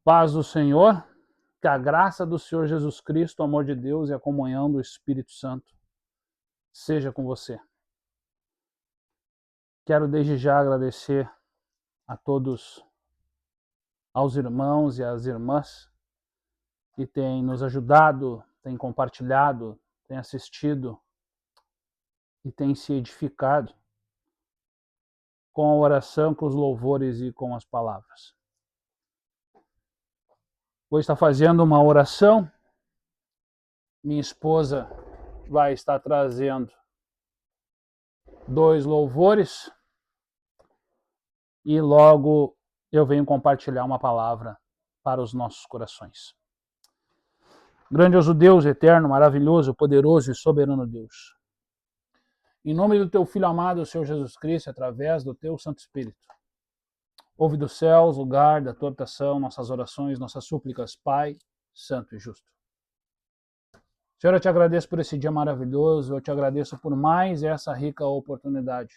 Paz do Senhor, que a graça do Senhor Jesus Cristo, o amor de Deus e a comunhão do Espírito Santo seja com você. Quero desde já agradecer a todos, aos irmãos e às irmãs que têm nos ajudado, têm compartilhado, têm assistido e têm se edificado com a oração, com os louvores e com as palavras. Vou estar fazendo uma oração. Minha esposa vai estar trazendo 2 louvores e logo eu venho compartilhar uma palavra para os nossos corações. Grandioso Deus, eterno, maravilhoso, poderoso e soberano Deus. Em nome do teu Filho amado, o Senhor Jesus Cristo, através do teu Santo Espírito, ouve dos céus, lugar da tua habitação, nossas orações, nossas súplicas, Pai, Santo e Justo. Senhor, eu te agradeço por esse dia maravilhoso, eu te agradeço por mais essa rica oportunidade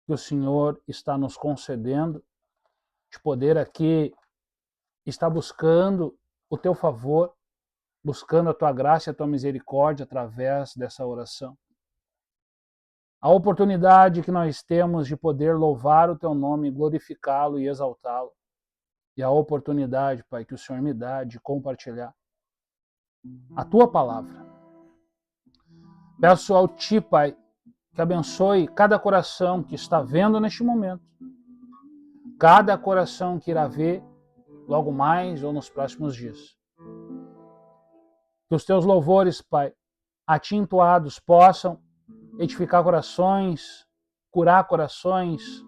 que o Senhor está nos concedendo, de poder aqui estar buscando o teu favor, buscando a tua graça e a tua misericórdia através dessa oração. A oportunidade que nós temos de poder louvar o teu nome, glorificá-lo e exaltá-lo. E a oportunidade, Pai, que o Senhor me dá de compartilhar a tua palavra. Peço ao Ti, Pai, que abençoe cada coração que está vendo neste momento, cada coração que irá ver logo mais ou nos próximos dias. Que os teus louvores, Pai, a Ti entoados, possam edificar corações, curar corações,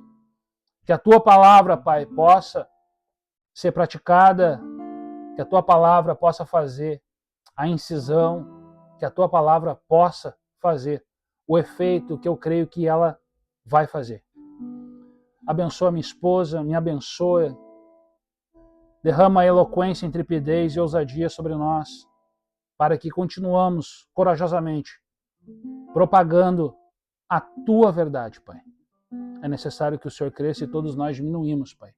que a tua palavra, Pai, possa ser praticada, que a tua palavra possa fazer a incisão, que a tua palavra possa fazer o efeito que eu creio que ela vai fazer. Abençoa minha esposa, me abençoa, derrama eloquência, intrepidez e ousadia sobre nós, para que continuamos corajosamente propagando a tua verdade, Pai. É necessário que o Senhor cresça e todos nós diminuímos, Pai.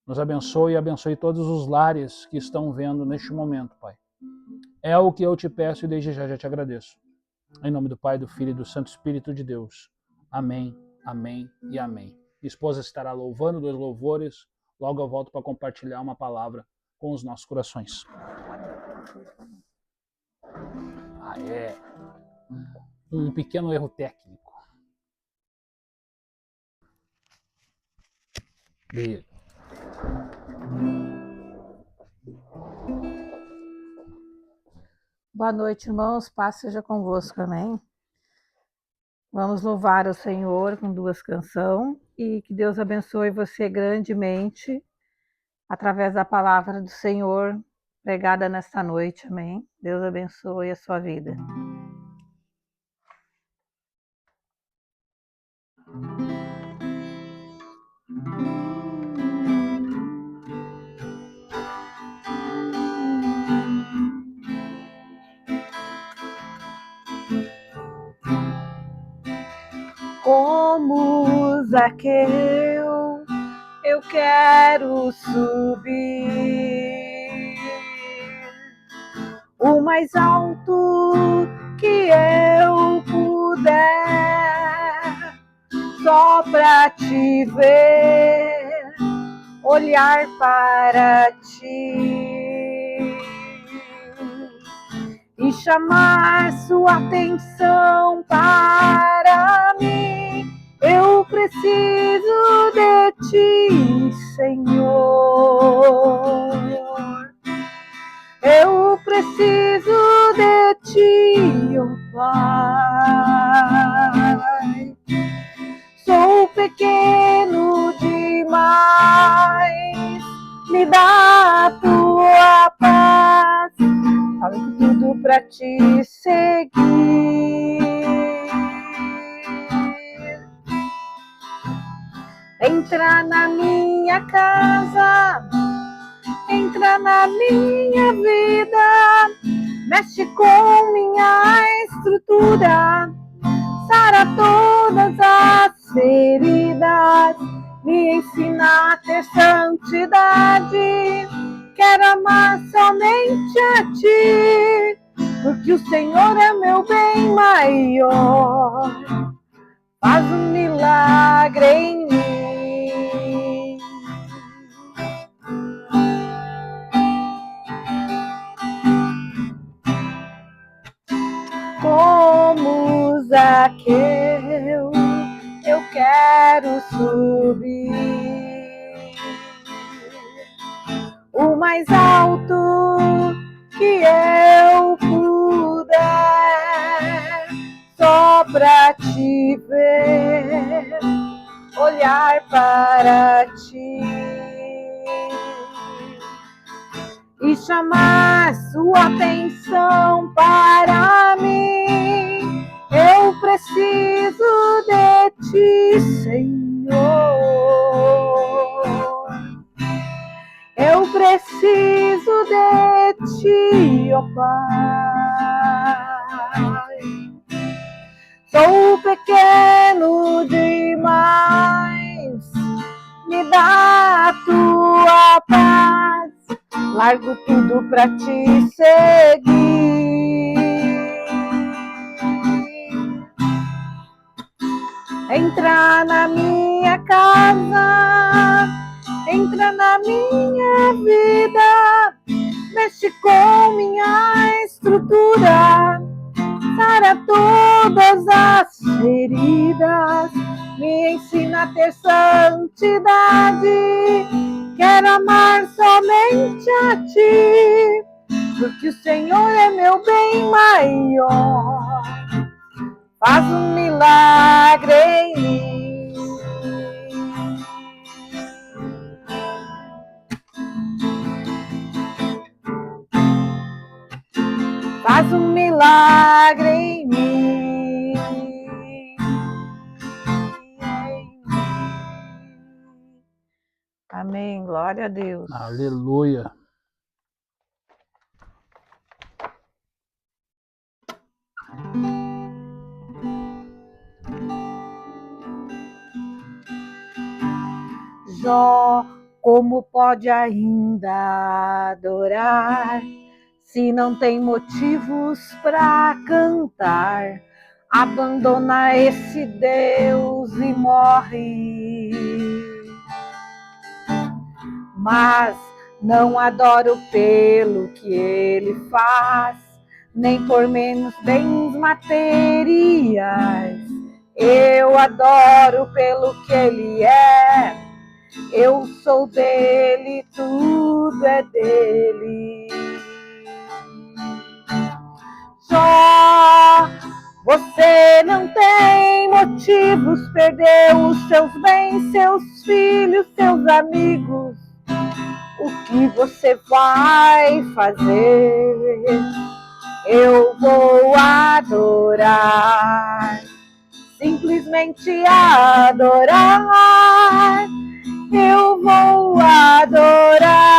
Nos abençoe e abençoe todos os lares que estão vendo neste momento, Pai. É o que eu te peço e desde já te agradeço. Em nome do Pai, do Filho e do Santo Espírito de Deus. Amém, amém e amém. Minha esposa estará louvando 2 louvores. Logo eu volto para compartilhar uma palavra com os nossos corações. Um pequeno erro técnico. Beleza. Boa noite, irmãos. Paz seja convosco, amém? Vamos louvar o Senhor com 2 canções e que Deus abençoe você grandemente através da palavra do Senhor pregada nesta noite, amém? Deus abençoe a sua vida. Como Zaqueu, eu quero subir o mais alto que eu puder, só pra te ver, olhar para ti e chamar sua atenção para mim. Eu preciso de ti, Senhor. Eu preciso de ti, oh Pai. Sou pequeno demais, me dá a tua paz. Faço tudo pra te seguir. Entra na minha casa, entra na minha vida, mexe com minha estrutura, sara todas as feridas, me ensina a ter santidade, quero amar somente a ti, porque o Senhor é meu bem maior. Faz um milagre em mim. Como Zaqueu, eu quero subir o mais alto que eu puder, só pra te ver, olhar para ti e chamar sua atenção para mim. Eu preciso de ti, Senhor. Eu preciso de ti, ó Pai. Sou pequeno demais, me dá a tua paz. Largo tudo pra te seguir. Entra na minha casa, entra na minha vida, mexe com minha estrutura, sara todas as feridas, me ensina a ter santidade. Quero amar somente a ti, porque o Senhor é meu bem maior. Faz um milagre em mim. Faz um milagre em mim. Amém. Glória a Deus. Aleluia. Jó, como pode ainda adorar se não tem motivos para cantar? Abandona esse Deus e morre. Mas não adoro pelo que ele faz, nem por menos bens materiais. Eu adoro pelo que ele é. Eu sou dele, tudo é dele. Só você não tem motivos, perdeu os seus bens, seus filhos, seus amigos. O que você vai fazer? Eu vou adorar, simplesmente adorar. Eu vou adorar.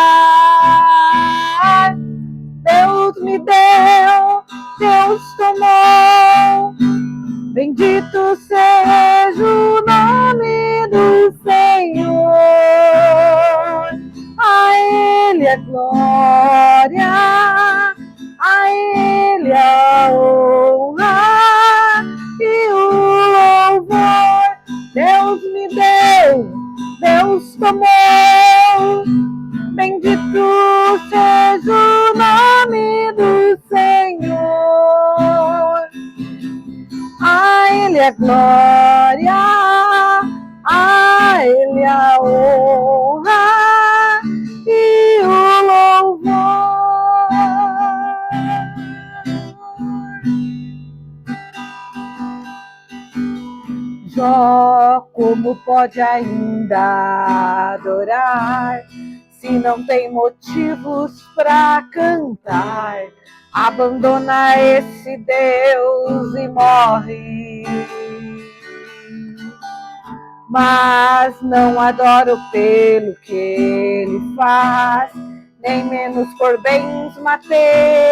Deus me deu, Deus tomou. Bendito seja o nome do Senhor. A Ele a glória, a Ele a honra e o louvor. Deus me deu, Deus tomou. Bendito seja o nome do Senhor. A Ele a glória, a Ele a honra e o louvor. Jó, como pode ainda adorar se não tem motivos para cantar? Abandona esse Deus e morre. Mas não adoro pelo que ele faz, nem menos por bens materiais.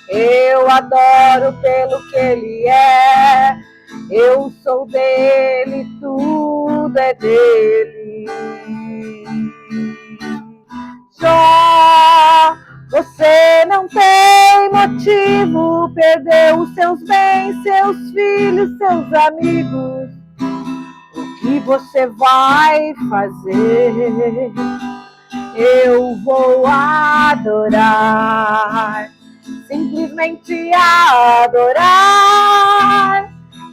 Eu adoro pelo que ele é. Eu sou dele, tudo é dele. Jó, amigos, o que você vai fazer? Eu vou adorar, simplesmente adorar.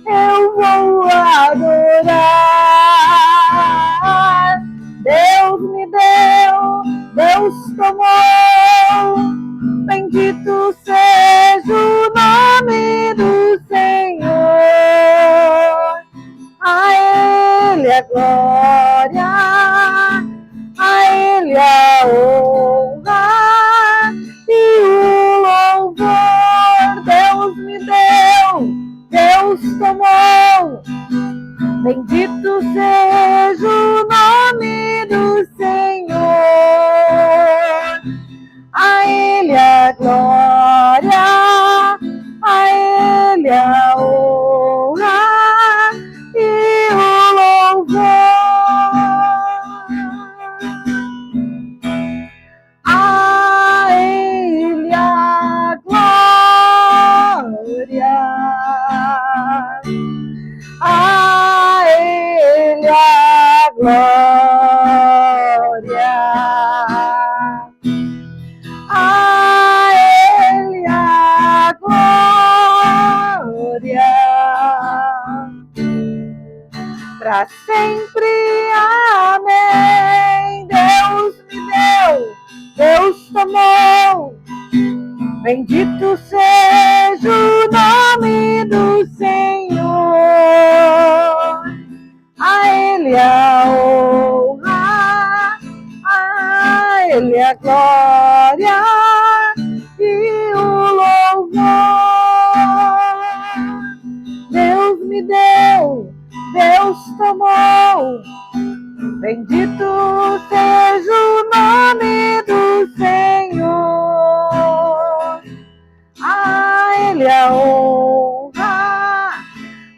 Eu vou adorar. Deus me deu, Deus tomou. Bendito seja o nome do Senhor. A Ele a glória, a Ele a honra e o louvor. Deus me deu, Deus tomou. Bendito seja o nome do Senhor. A Ele a glória, a Ele a honra e o louvor. A Ele a glória, a Ele a glória, a Ele a glória, pra sempre, amém. Deus me deu, Deus tomou. Bendito seja o nome do Senhor. A Ele a honra, a Ele a glória e o louvor. Deus me deu, Deus tomou. Bendito seja o nome do Senhor. A Ele a honra,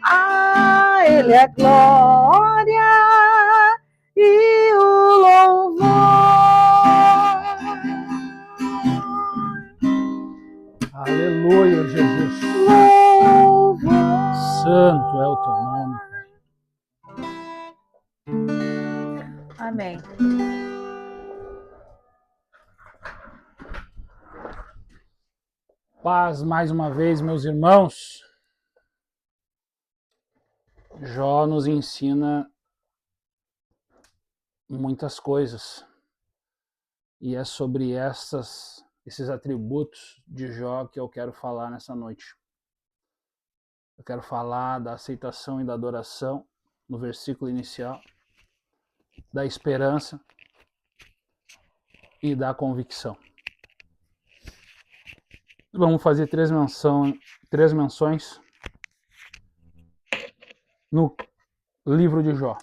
a Ele a glória e o louvor. Aleluia, Jesus. Louvor. Santo é o teu nome, Pai. Amém. Paz mais uma vez, meus irmãos. Jó nos ensina muitas coisas. E é sobre esses atributos de Jó que eu quero falar nessa noite. Eu quero falar da aceitação e da adoração no versículo inicial, da esperança e da convicção. Vamos fazer três menções no livro de Jó.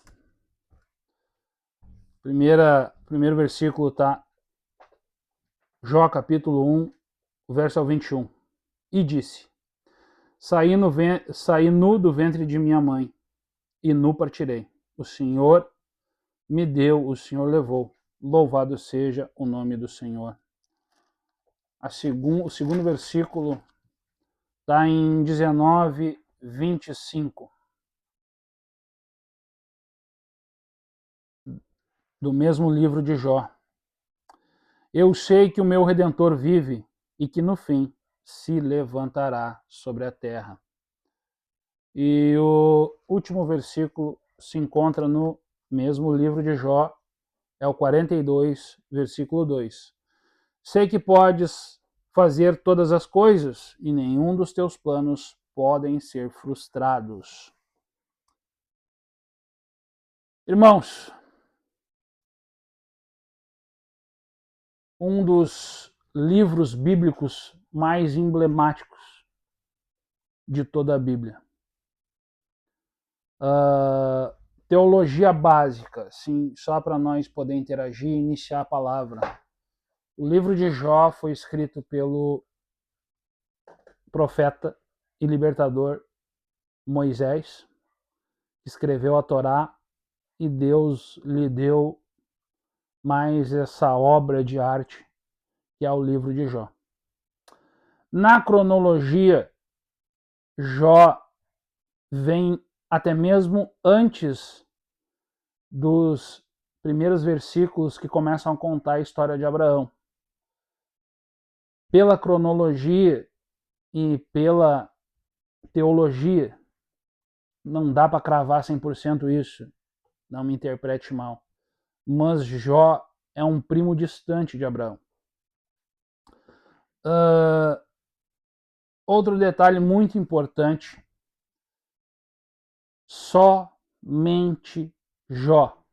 Primeiro versículo está Jó capítulo 1, verso 21. E disse: saí nu do ventre de minha mãe, e nu partirei. O Senhor me deu, o Senhor levou. Louvado seja o nome do Senhor. O segundo versículo está em 19, 25. Do mesmo livro de Jó. Eu sei que o meu Redentor vive e que no fim se levantará sobre a terra. E o último versículo se encontra no mesmo livro de Jó, é o 42, versículo 2. Sei que podes fazer todas as coisas e nenhum dos teus planos podem ser frustrados. Irmãos, um dos livros bíblicos mais emblemáticos de toda a Bíblia. Teologia básica, sim, só para nós poder interagir e iniciar a palavra. O livro de Jó foi escrito pelo profeta e libertador Moisés, que escreveu a Torá, e Deus lhe deu mais essa obra de arte, que é o livro de Jó. Na cronologia, Jó vem até mesmo antes dos primeiros versículos que começam a contar a história de Abraão. Pela cronologia e pela teologia, não dá para cravar 100% isso, não me interprete mal. Mas Jó é um primo distante de Abraão. Outro detalhe muito importante, somente Jó,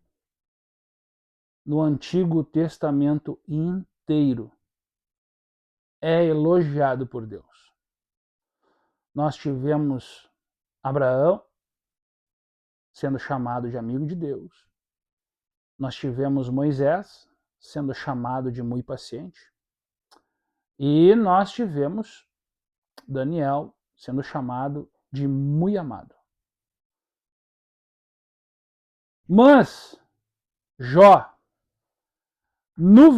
no Antigo Testamento inteiro, é elogiado por Deus. Nós tivemos Abraão sendo chamado de amigo de Deus. Nós tivemos Moisés sendo chamado de muito paciente. E nós tivemos Daniel sendo chamado de muito amado. Mas Jó, no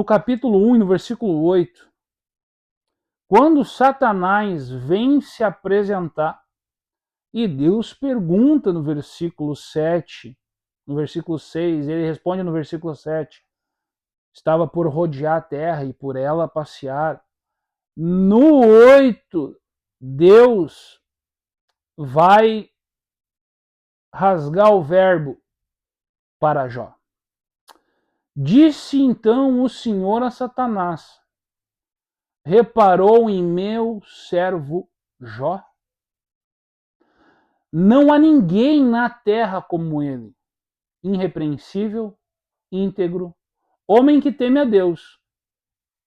capítulo 1 e no versículo 8, quando Satanás vem se apresentar, e Deus pergunta no versículo 7, no versículo 6, ele responde no versículo 7, estava por rodear a terra e por ela passear. No 8, Deus vai rasgar o verbo para Jó. Disse então o Senhor a Satanás: reparou em meu servo Jó? Não há ninguém na terra como ele, irrepreensível, íntegro, homem que teme a Deus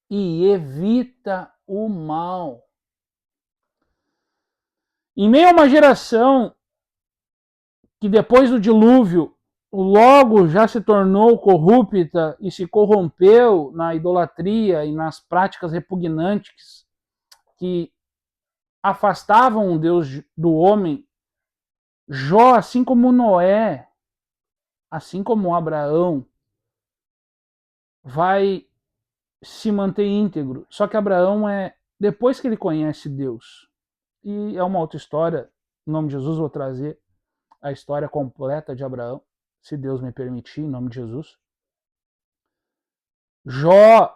e evita o mal. Em meio a uma geração que depois do dilúvio logo já se tornou corrupta e se corrompeu na idolatria e nas práticas repugnantes que afastavam o Deus do homem, Jó, assim como Noé, assim como Abraão, vai se manter íntegro. Só que Abraão depois que ele conhece Deus, e é uma outra história, em nome de Jesus vou trazer a história completa de Abraão, se Deus me permitir, em nome de Jesus. Jó,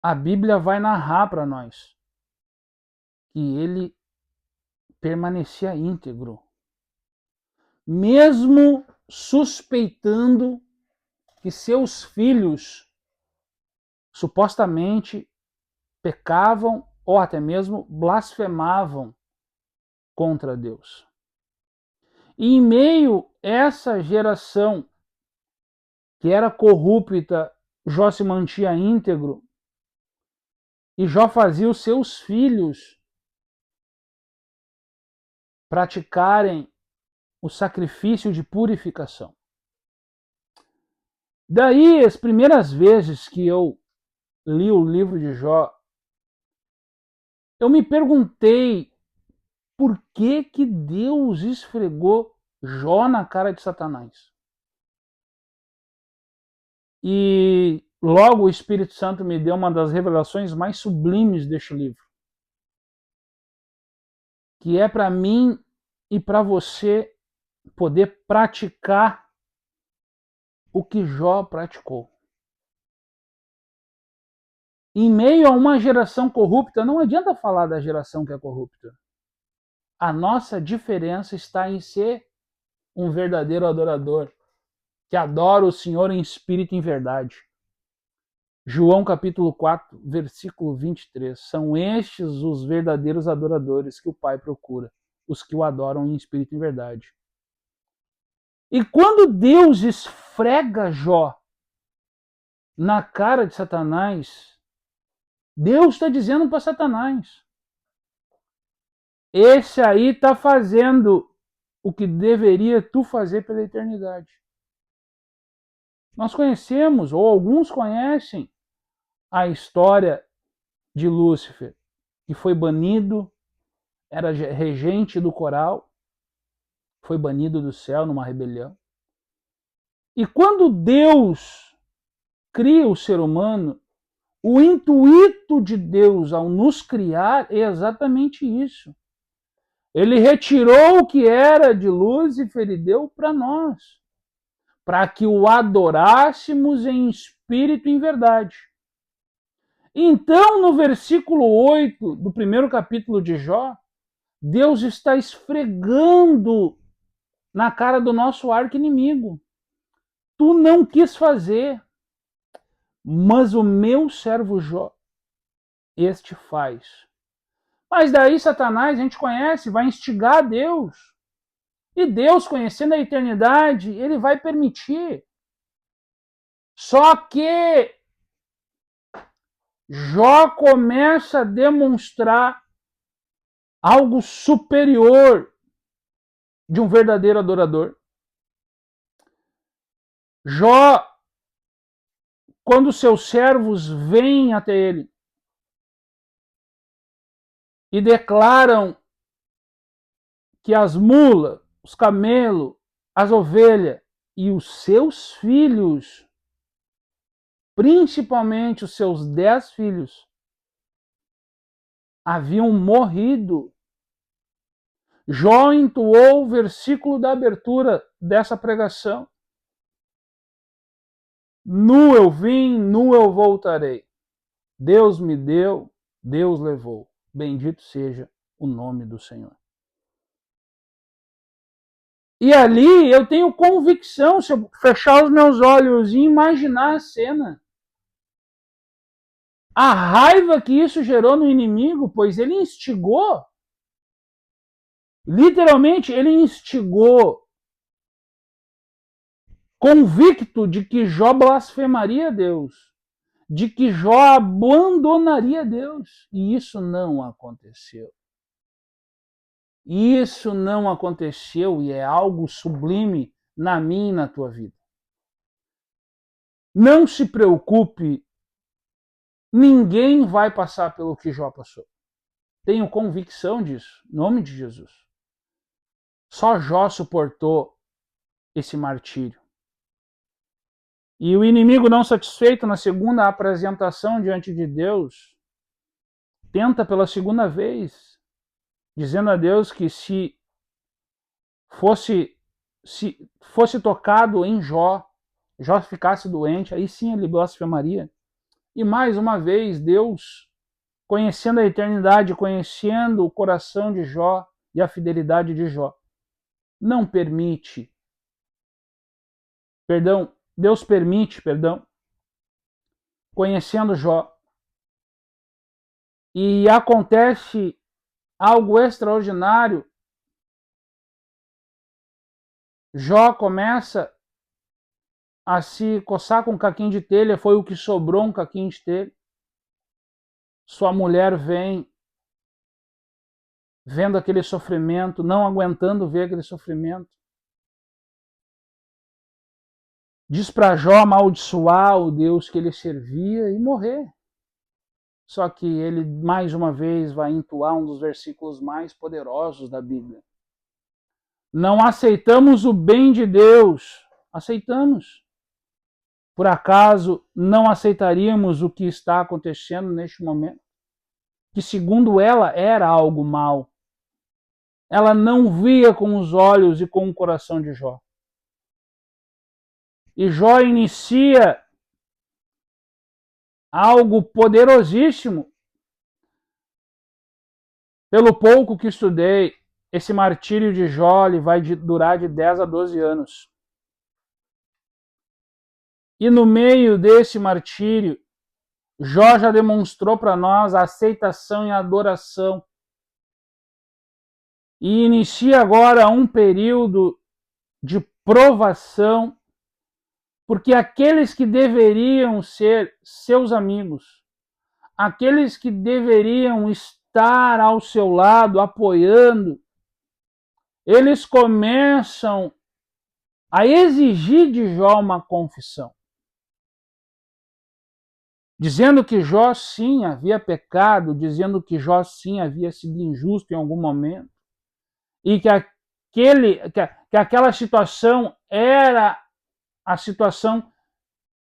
a Bíblia vai narrar para nós que ele permanecia íntegro, mesmo suspeitando que seus filhos supostamente pecavam ou até mesmo blasfemavam contra Deus. E em meio a essa geração que era corrupta, Jó se mantinha íntegro e Jó fazia os seus filhos praticarem o sacrifício de purificação. Daí, as primeiras vezes que eu li o livro de Jó, eu me perguntei por que Deus esfregou Jó na cara de Satanás. E logo o Espírito Santo me deu uma das revelações mais sublimes deste livro, que é para mim e para você poder praticar o que Jó praticou. Em meio a uma geração corrupta, não adianta falar da geração que é corrupta. A nossa diferença está em ser um verdadeiro adorador, que adora o Senhor em espírito e em verdade. João capítulo 4, versículo 23. São estes os verdadeiros adoradores que o Pai procura, os que o adoram em espírito e em verdade. E quando Deus esfrega Jó na cara de Satanás, Deus está dizendo para Satanás: esse aí está fazendo o que deveria tu fazer pela eternidade. Nós conhecemos, ou alguns conhecem, a história de Lúcifer, que foi banido, era regente do coral, foi banido do céu numa rebelião. E quando Deus cria o ser humano, o intuito de Deus ao nos criar é exatamente isso. Ele retirou o que era de Lúcifer e deu para nós, para que o adorássemos em espírito e em verdade. Então, no versículo 8 do primeiro capítulo de Jó, Deus está esfregando na cara do nosso arqui-inimigo. Tu não quis fazer, mas o meu servo Jó, este faz. Mas daí Satanás, a gente conhece, vai instigar Deus. E Deus, conhecendo a eternidade, ele vai permitir. Só que Jó começa a demonstrar algo superior de um verdadeiro adorador. Jó, quando seus servos vêm até ele e declaram que as mulas, os camelos, as ovelhas e os seus filhos, principalmente os seus 10 filhos, haviam morrido. Jó entoou o versículo da abertura dessa pregação. Nu eu vim, nu eu voltarei. Deus me deu, Deus levou. Bendito seja o nome do Senhor. E ali eu tenho convicção, se eu fechar os meus olhos e imaginar a cena, a raiva que isso gerou no inimigo, pois ele instigou, literalmente ele instigou, convicto de que Jó blasfemaria Deus, de que Jó abandonaria Deus. E isso não aconteceu. Isso não aconteceu e é algo sublime na minha e na tua vida. Não se preocupe, ninguém vai passar pelo que Jó passou. Tenho convicção disso, em nome de Jesus. Só Jó suportou esse martírio. E o inimigo, não satisfeito na segunda apresentação diante de Deus, tenta pela segunda vez, dizendo a Deus que se fosse tocado em Jó ficasse doente, aí sim ele blasfemaria. E mais uma vez, Deus, conhecendo a eternidade, conhecendo o coração de Jó e a fidelidade de Jó, não permite, Deus permite, conhecendo Jó, e acontece algo extraordinário. Jó começa a se coçar com um caquinho de telha, foi o que sobrou, um caquinho de telha. Sua mulher vem, vendo aquele sofrimento, não aguentando ver aquele sofrimento. Diz para Jó amaldiçoar o Deus que ele servia e morrer. Só que ele, mais uma vez, vai entoar um dos versículos mais poderosos da Bíblia. Não aceitamos o bem de Deus. Aceitamos. Por acaso não aceitaríamos o que está acontecendo neste momento? Que segundo ela era algo mal. Ela não via com os olhos e com o coração de Jó. E Jó inicia algo poderosíssimo. Pelo pouco que estudei, esse martírio de Jó vai durar de 10 a 12 anos. E no meio desse martírio, Jó já demonstrou para nós a aceitação e a adoração. E inicia agora um período de provação, porque aqueles que deveriam ser seus amigos, aqueles que deveriam estar ao seu lado, apoiando, eles começam a exigir de Jó uma confissão, dizendo que Jó sim havia pecado, dizendo que Jó sim havia sido injusto em algum momento, e que aquela situação era a situação,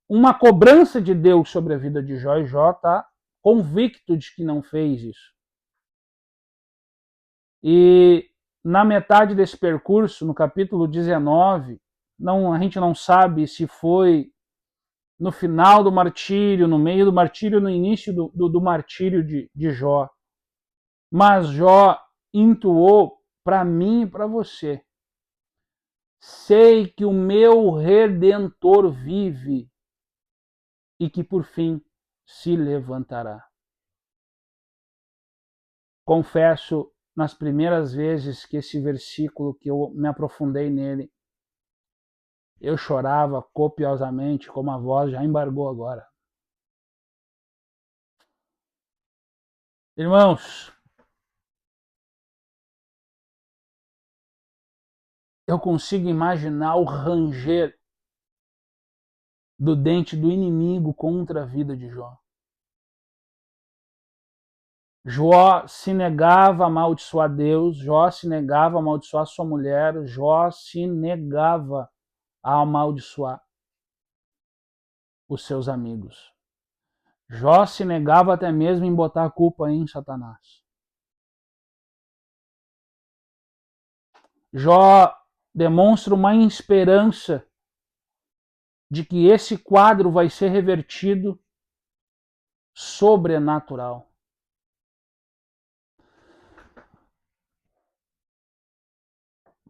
uma cobrança de Deus sobre a vida de Jó, e Jó está convicto de que não fez isso. E na metade desse percurso, no capítulo 19, a gente não sabe se foi no final do martírio, no meio do martírio, no início do martírio de Jó. Mas Jó intuou para mim e para você: sei que o meu Redentor vive e que por fim se levantará. Confesso, nas primeiras vezes que esse versículo, que eu me aprofundei nele, eu chorava copiosamente, como a voz já embargou agora. Irmãos, eu consigo imaginar o ranger do dente do inimigo contra a vida de Jó. Jó se negava a amaldiçoar Deus, Jó se negava a amaldiçoar sua mulher, Jó se negava a amaldiçoar os seus amigos. Jó se negava até mesmo em botar a culpa em Satanás. Jó demonstra uma esperança de que esse quadro vai ser revertido sobrenatural.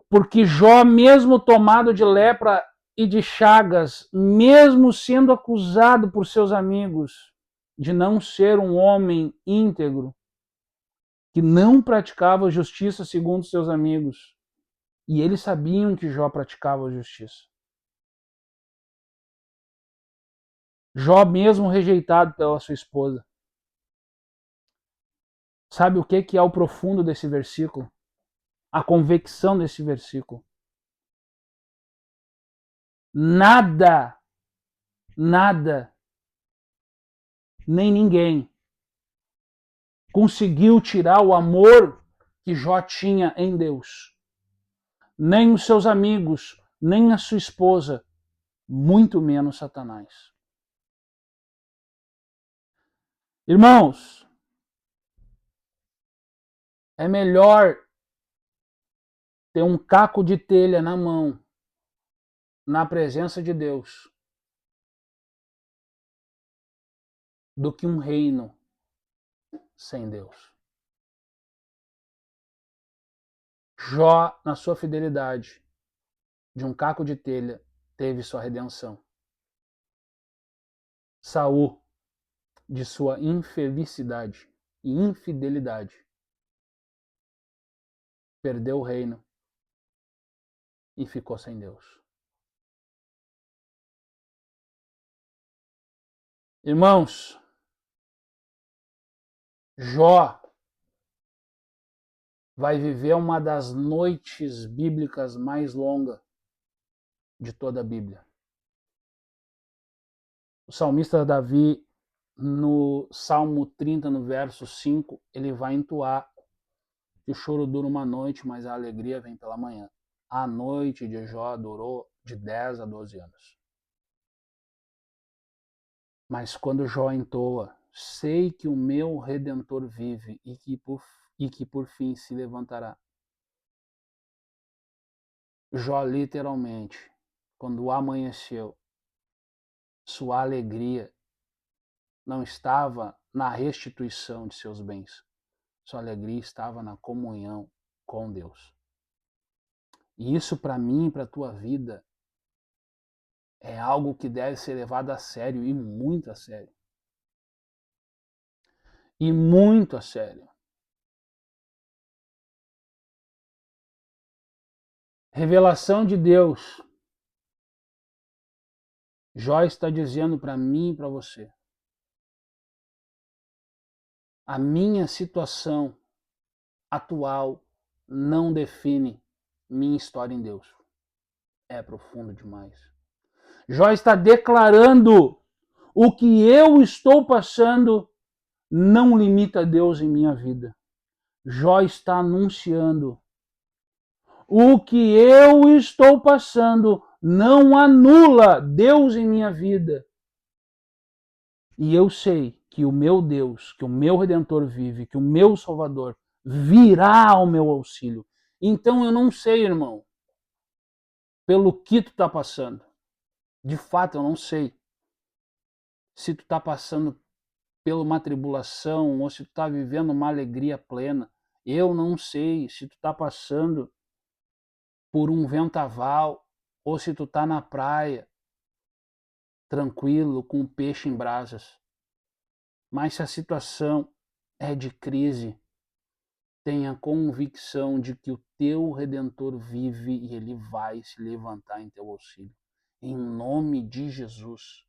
Porque Jó, mesmo tomado de lepra e de chagas, mesmo sendo acusado por seus amigos de não ser um homem íntegro, que não praticava justiça segundo seus amigos, e eles sabiam que Jó praticava justiça. Jó, mesmo rejeitado pela sua esposa. Sabe o que é o profundo desse versículo? A convicção desse versículo. Nada, nem ninguém conseguiu tirar o amor que Jó tinha em Deus. Nem os seus amigos, nem a sua esposa, muito menos Satanás. Irmãos, é melhor ter um caco de telha na mão, na presença de Deus, do que um reino sem Deus. Jó, na sua fidelidade, de um caco de telha, teve sua redenção. Saul, de sua infelicidade e infidelidade, perdeu o reino e ficou sem Deus. Irmãos, Jó vai viver uma das noites bíblicas mais longas de toda a Bíblia. O salmista Davi, no Salmo 30, no verso 5, ele vai entoar que o choro dura uma noite, mas a alegria vem pela manhã. A noite de Jó durou de 10 a 12 anos. Mas quando Jó entoa, sei que o meu Redentor vive e que por fim se levantará. Jó literalmente, quando amanheceu, sua alegria não estava na restituição de seus bens. Sua alegria estava na comunhão com Deus. E isso para mim e para a tua vida é algo que deve ser levado a sério, e muito a sério. E muito a sério. Revelação de Deus. Jó está dizendo para mim e para você: a minha situação atual não define minha história em Deus. É profundo demais. Jó está declarando: o que eu estou passando não limita Deus em minha vida. Jó está anunciando: o que eu estou passando não anula Deus em minha vida. E eu sei que o meu Deus, que o meu Redentor vive, que o meu Salvador virá ao meu auxílio. Então eu não sei, irmão, pelo que tu tá passando. De fato, eu não sei se tu tá passando por uma tribulação ou se tu tá vivendo uma alegria plena. Eu não sei se tu tá passando por um vendaval ou se tu tá na praia tranquilo com um peixe em brasas. Mas se a situação é de crise, tenha convicção de que o teu Redentor vive e ele vai se levantar em teu auxílio. Em nome de Jesus.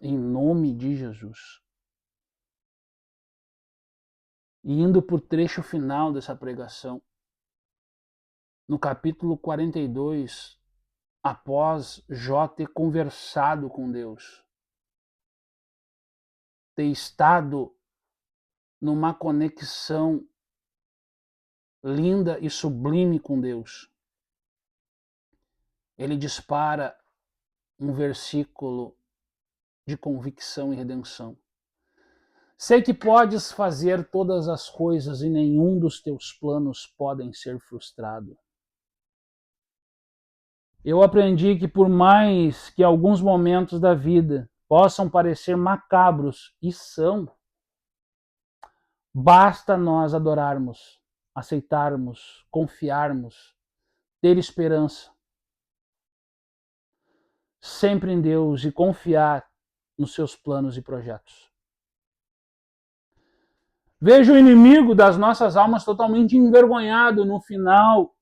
Em nome de Jesus. E indo para o trecho final dessa pregação, no capítulo 42, após Jó ter conversado com Deus, ter estado numa conexão linda e sublime com Deus, ele dispara um versículo de convicção e redenção. Sei que podes fazer todas as coisas e nenhum dos teus planos podem ser frustrado. Eu aprendi que por mais que alguns momentos da vida possam parecer macabros, e são, basta nós adorarmos, aceitarmos, confiarmos, ter esperança sempre em Deus e confiar nos seus planos e projetos. Veja o inimigo das nossas almas totalmente envergonhado no final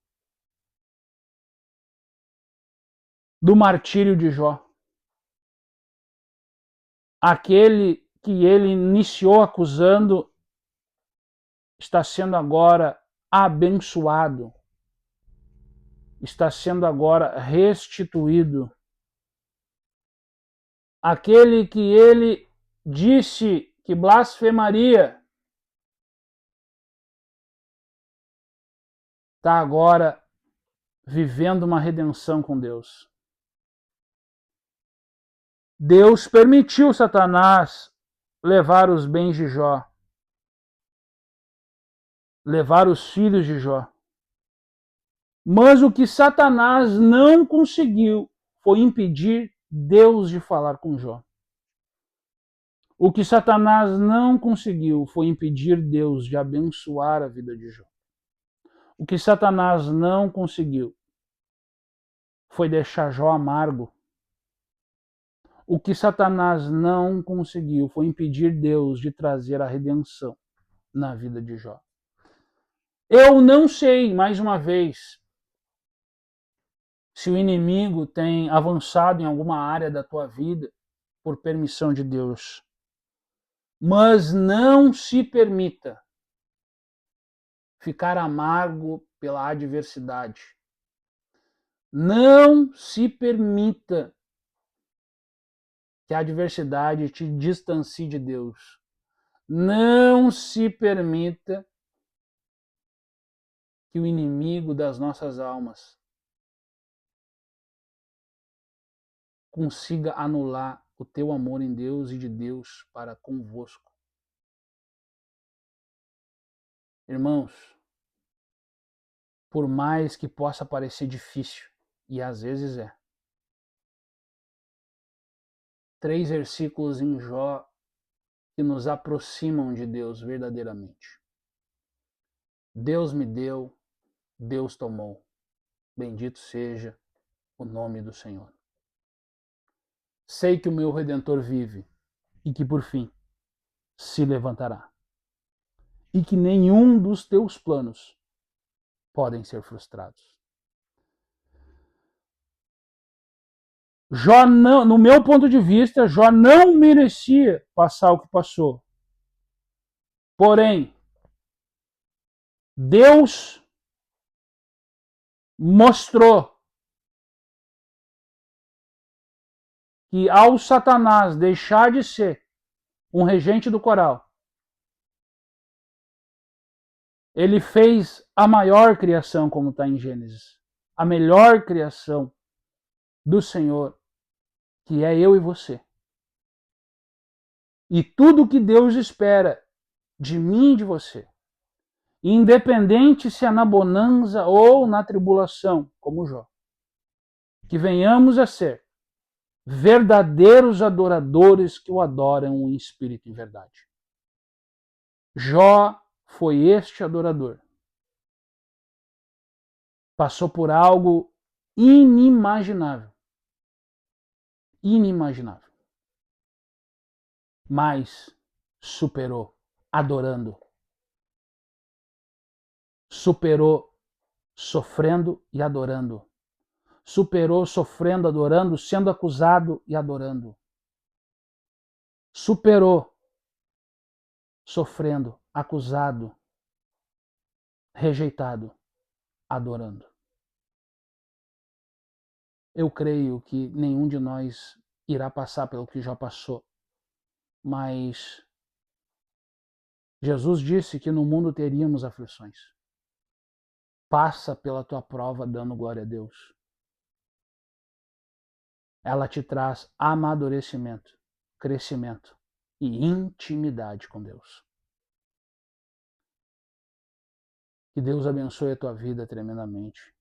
do martírio de Jó. Aquele que ele iniciou acusando está sendo agora abençoado, está sendo agora restituído. Aquele que ele disse que blasfemaria está agora vivendo uma redenção com Deus. Deus permitiu Satanás levar os bens de Jó, levar os filhos de Jó. Mas o que Satanás não conseguiu foi impedir Deus de falar com Jó. O que Satanás não conseguiu foi impedir Deus de abençoar a vida de Jó. O que Satanás não conseguiu foi deixar Jó amargo. O que Satanás não conseguiu foi impedir Deus de trazer a redenção na vida de Jó. Eu não sei, mais uma vez, se o inimigo tem avançado em alguma área da tua vida por permissão de Deus. Mas não se permita ficar amargo pela adversidade. Não se permita que a adversidade te distancie de Deus. Não se permita que o inimigo das nossas almas consiga anular o teu amor em Deus e de Deus para convosco. Irmãos, por mais que possa parecer difícil, e às vezes é, 3 versículos em Jó que nos aproximam de Deus verdadeiramente. Deus me deu, Deus tomou. Bendito seja o nome do Senhor. Sei que o meu Redentor vive e que por fim se levantará. E que nenhum dos teus planos podem ser frustrados. Jó não, no meu ponto de vista, Jó não merecia passar o que passou. Porém, Deus mostrou que ao Satanás deixar de ser um regente do coral, ele fez a maior criação, como está em Gênesis. A melhor criação do Senhor, que é eu e você. E tudo que Deus espera de mim e de você, independente se é na bonança ou na tribulação, como Jó. Que venhamos a ser verdadeiros adoradores que o adoram em espírito e em verdade. Jó foi este adorador. Passou por algo inimaginável. Inimaginável. Mas superou adorando. Superou sofrendo e adorando. Superou sofrendo, adorando, sendo acusado e adorando. Superou sofrendo, acusado, rejeitado, adorando. Eu creio que nenhum de nós irá passar pelo que já passou, mas Jesus disse que no mundo teríamos aflições. Passa pela tua prova dando glória a Deus. Ela te traz amadurecimento, crescimento e intimidade com Deus. Que Deus abençoe a tua vida tremendamente.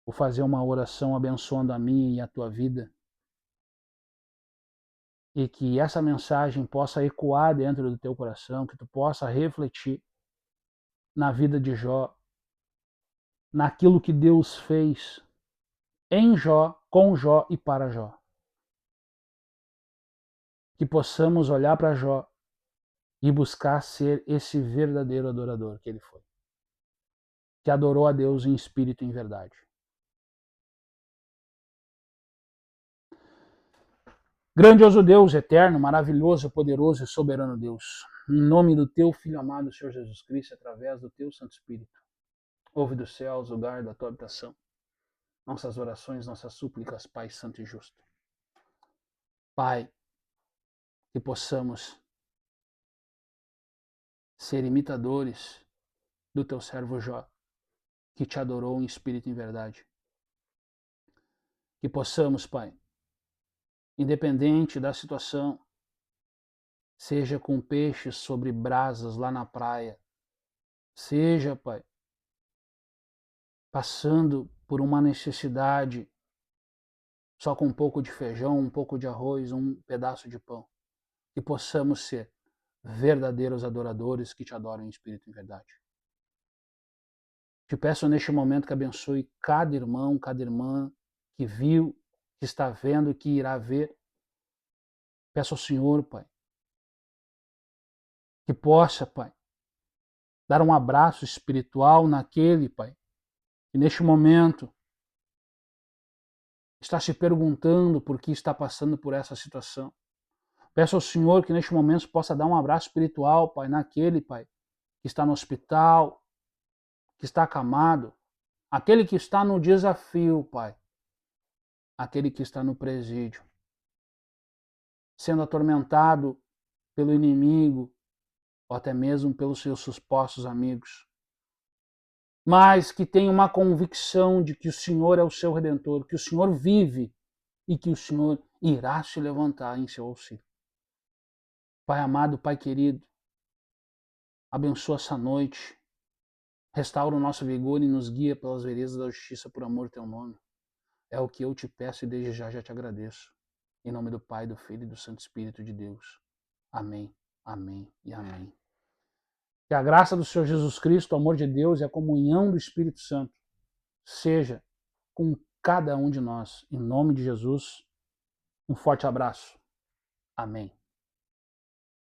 Vou fazer uma oração abençoando a minha e a tua vida. E que essa mensagem possa ecoar dentro do teu coração, que tu possa refletir na vida de Jó, naquilo que Deus fez em Jó, com Jó e para Jó. Que possamos olhar para Jó e buscar ser esse verdadeiro adorador que ele foi. Que adorou a Deus em espírito e em verdade. Grandioso Deus, eterno, maravilhoso, poderoso e soberano Deus, em nome do teu Filho amado, Senhor Jesus Cristo, através do teu Santo Espírito, ouve dos céus o lugar da tua habitação, nossas orações, nossas súplicas, Pai Santo e Justo. Pai, que possamos ser imitadores do teu servo Jó, que te adorou em espírito e em verdade. Que possamos, Pai, independente da situação, seja com peixes sobre brasas lá na praia, seja, Pai, passando por uma necessidade, só com um pouco de feijão, um pouco de arroz, um pedaço de pão, que possamos ser verdadeiros adoradores que te adoram em espírito e em verdade. Te peço neste momento que abençoe cada irmão, cada irmã que viu, que está vendo, que irá ver. Peço ao Senhor, Pai, que possa, Pai, dar um abraço espiritual naquele, Pai, que neste momento está se perguntando por que está passando por essa situação. Peço ao Senhor que neste momento possa dar um abraço espiritual, Pai, naquele, Pai, que está no hospital, que está acamado, aquele que está no desafio, Pai, aquele que está no presídio, sendo atormentado pelo inimigo, ou até mesmo pelos seus supostos amigos, mas que tem uma convicção de que o Senhor é o seu Redentor, que o Senhor vive e que o Senhor irá se levantar em seu auxílio. Pai amado, Pai querido, abençoa essa noite, restaura o nosso vigor e nos guia pelas veredas da justiça por amor ao teu nome. É o que eu te peço e desde já te agradeço. Em nome do Pai, do Filho e do Santo Espírito de Deus. Amém, amém e amém. Que a graça do Senhor Jesus Cristo, o amor de Deus e a comunhão do Espírito Santo seja com cada um de nós. Em nome de Jesus, um forte abraço. Amém.